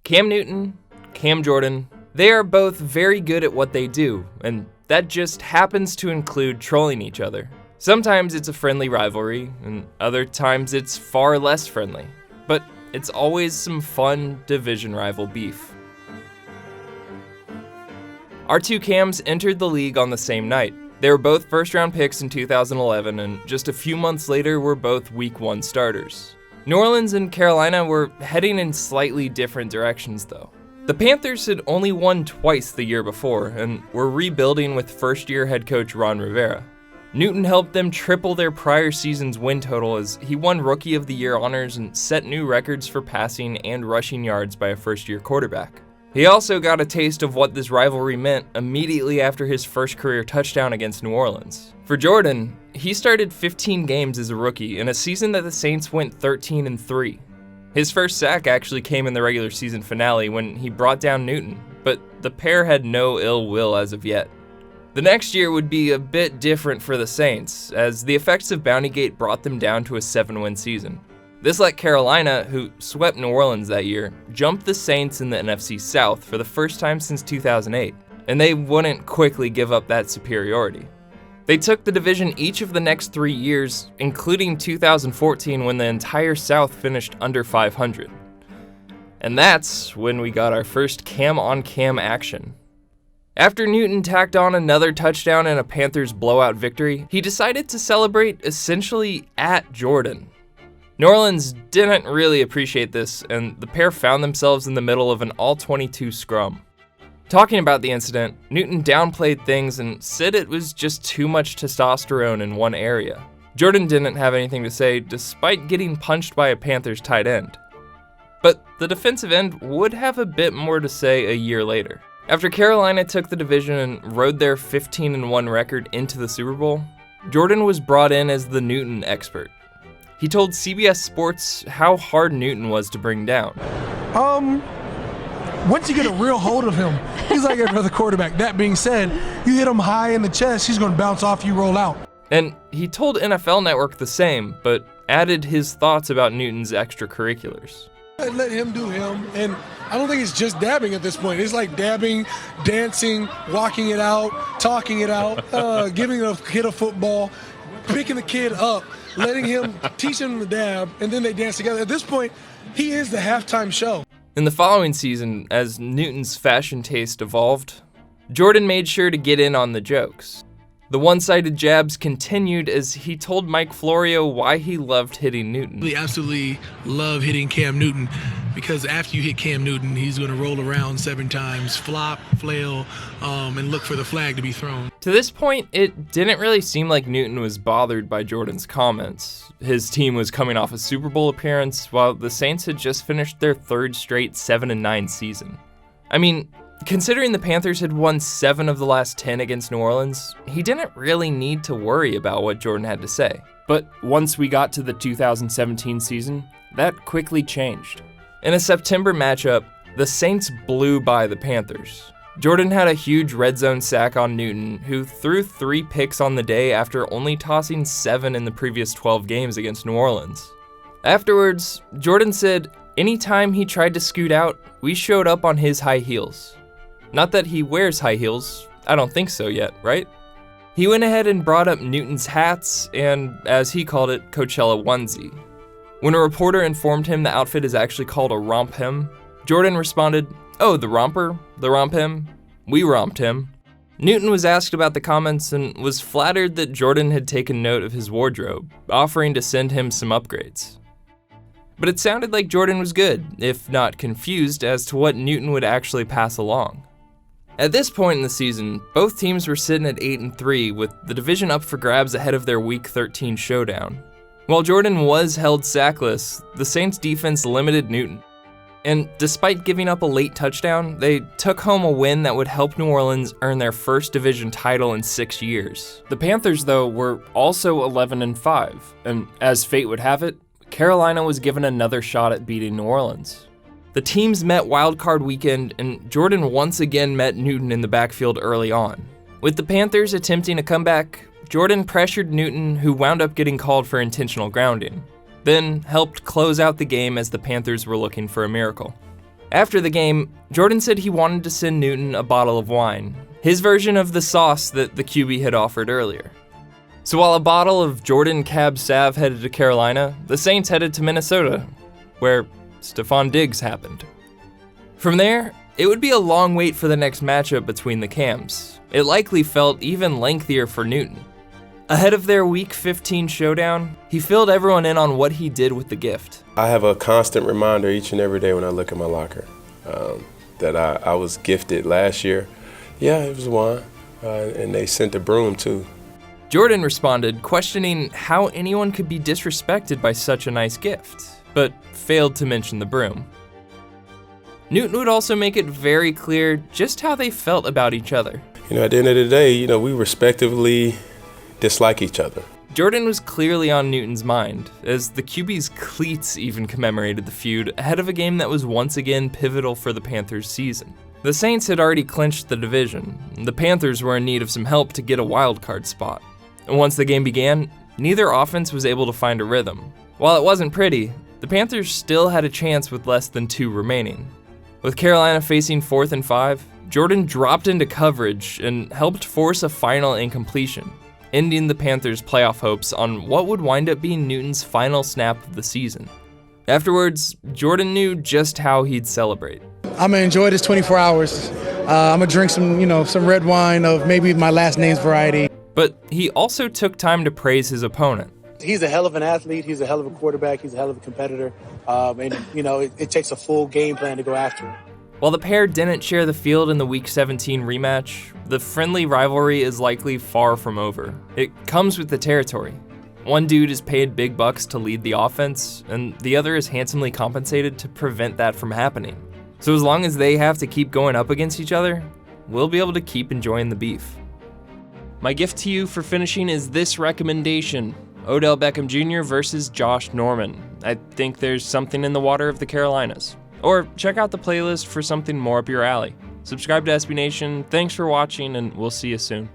Cam Newton, Cam Jordan, they are both very good at what they do, and that just happens to include trolling each other. Sometimes it's a friendly rivalry, and other times it's far less friendly. But it's always some fun division rival beef. Our two Cams entered the league on the same night. They were both first-round picks in 2011, and just a few months later were both Week 1 starters. New Orleans and Carolina were heading in slightly different directions, though. The Panthers had only won twice the year before, and were rebuilding with first-year head coach Ron Rivera. Newton helped them triple their prior season's win total as he won Rookie of the Year honors and set new records for passing and rushing yards by a first-year quarterback. He also got a taste of what this rivalry meant immediately after his first career touchdown against New Orleans. For Jordan, he started 15 games as a rookie in a season that the Saints went 13-3. His first sack actually came in the regular season finale when he brought down Newton, but the pair had no ill will as of yet. The next year would be a bit different for the Saints, as the effects of Bountygate brought them down to a 7-win season. This let Carolina, who swept New Orleans that year, jump the Saints in the NFC South for the first time since 2008, and they wouldn't quickly give up that superiority. They took the division each of the next 3 years, including 2014 when the entire South finished under 500. And that's when we got our first cam-on-cam action. After Newton tacked on another touchdown in a Panthers blowout victory, he decided to celebrate essentially at Jordan. New Orleans didn't really appreciate this, and the pair found themselves in the middle of an all-22 scrum. Talking about the incident, Newton downplayed things and said it was just too much testosterone in one area. Jordan didn't have anything to say despite getting punched by a Panthers tight end. But the defensive end would have a bit more to say a year later. After Carolina took the division and rode their 15-1 record into the Super Bowl, Jordan was brought in as the Newton expert. He told CBS Sports how hard Newton was to bring down. Once you get a real hold of him, he's like every other quarterback. That being said, you hit him high in the chest, he's going to bounce off you, roll out. And he told NFL Network the same, but added his thoughts about Newton's extracurriculars. Let him do him, and I don't think it's just dabbing at this point. It's like dabbing, dancing, walking it out, talking it out, giving a kid a football, picking the kid up, letting him, teaching him the dab, and then they dance together. At this point, he is the halftime show. In the following season, as Newton's fashion taste evolved, Jordan made sure to get in on the jokes. The one-sided jabs continued as he told Mike Florio why he loved hitting Newton. We absolutely love hitting Cam Newton because after you hit Cam Newton, he's going to roll around 7 times, flop, flail, and look for the flag to be thrown. To this point, it didn't really seem like Newton was bothered by Jordan's comments. His team was coming off a Super Bowl appearance, while the Saints had just finished their third straight 7-9 season. I mean, considering the Panthers had won 7 of the last 10 against New Orleans, he didn't really need to worry about what Jordan had to say. But once we got to the 2017 season, that quickly changed. In a September matchup, the Saints blew by the Panthers. Jordan had a huge red zone sack on Newton, who threw 3 picks on the day after only tossing 7 in the previous 12 games against New Orleans. Afterwards, Jordan said anytime he tried to scoot out, we showed up on his high heels. Not that he wears high heels, I don't think so yet, right? He went ahead and brought up Newton's hats and, as he called it, Coachella onesie. When a reporter informed him the outfit is actually called a romp him, Jordan responded, "Oh, the romper? The romp him? We romped him." Newton was asked about the comments and was flattered that Jordan had taken note of his wardrobe, offering to send him some upgrades. But it sounded like Jordan was good, if not confused, as to what Newton would actually pass along. At this point in the season, both teams were sitting at 8-3 with the division up for grabs ahead of their Week 13 showdown. While Jordan was held sackless, the Saints defense limited Newton. And despite giving up a late touchdown, they took home a win that would help New Orleans earn their first division title in 6 years. The Panthers, though, were also 11-5, and as fate would have it, Carolina was given another shot at beating New Orleans. The teams met wildcard weekend, and Jordan once again met Newton in the backfield early on. With the Panthers attempting a comeback, Jordan pressured Newton, who wound up getting called for intentional grounding, then helped close out the game as the Panthers were looking for a miracle. After the game, Jordan said he wanted to send Newton a bottle of wine, his version of the sauce that the QB had offered earlier. So while a bottle of Jordan Cab Sav headed to Carolina, the Saints headed to Minnesota, where Stephon Diggs happened. From there, it would be a long wait for the next matchup between the Cams. It likely felt even lengthier for Newton. Ahead of their Week 15 showdown, he filled everyone in on what he did with the gift. I have a constant reminder each and every day when I look at my locker that I was gifted last year. Yeah, it was wine, and they sent a broom too. Jordan responded, questioning how anyone could be disrespected by such a nice gift, but failed to mention the broom. Newton would also make it very clear just how they felt about each other. At the end of the day, we respectively dislike each other. Jordan was clearly on Newton's mind, as the QB's cleats even commemorated the feud ahead of a game that was once again pivotal for the Panthers' season. The Saints had already clinched the division, and the Panthers were in need of some help to get a wildcard spot. And once the game began, neither offense was able to find a rhythm. While it wasn't pretty, the Panthers still had a chance with less than 2 remaining. With Carolina facing 4th and 5, Jordan dropped into coverage and helped force a final incompletion, ending the Panthers' playoff hopes on what would wind up being Newton's final snap of the season. Afterwards, Jordan knew just how he'd celebrate. I'm gonna enjoy this 24 hours. I'm gonna drink some red wine of maybe my last name's variety. But he also took time to praise his opponent. He's a hell of an athlete. He's a hell of a quarterback. He's a hell of a competitor. It takes a full game plan to go after him. While the pair didn't share the field in the Week 17 rematch, the friendly rivalry is likely far from over. It comes with the territory. One dude is paid big bucks to lead the offense, and the other is handsomely compensated to prevent that from happening. So as long as they have to keep going up against each other, we'll be able to keep enjoying the beef. My gift to you for finishing is this recommendation: Odell Beckham Jr. versus Josh Norman. I think there's something in the water of the Carolinas. Or check out the playlist for something more up your alley. Subscribe to SB Nation, thanks for watching, and we'll see you soon.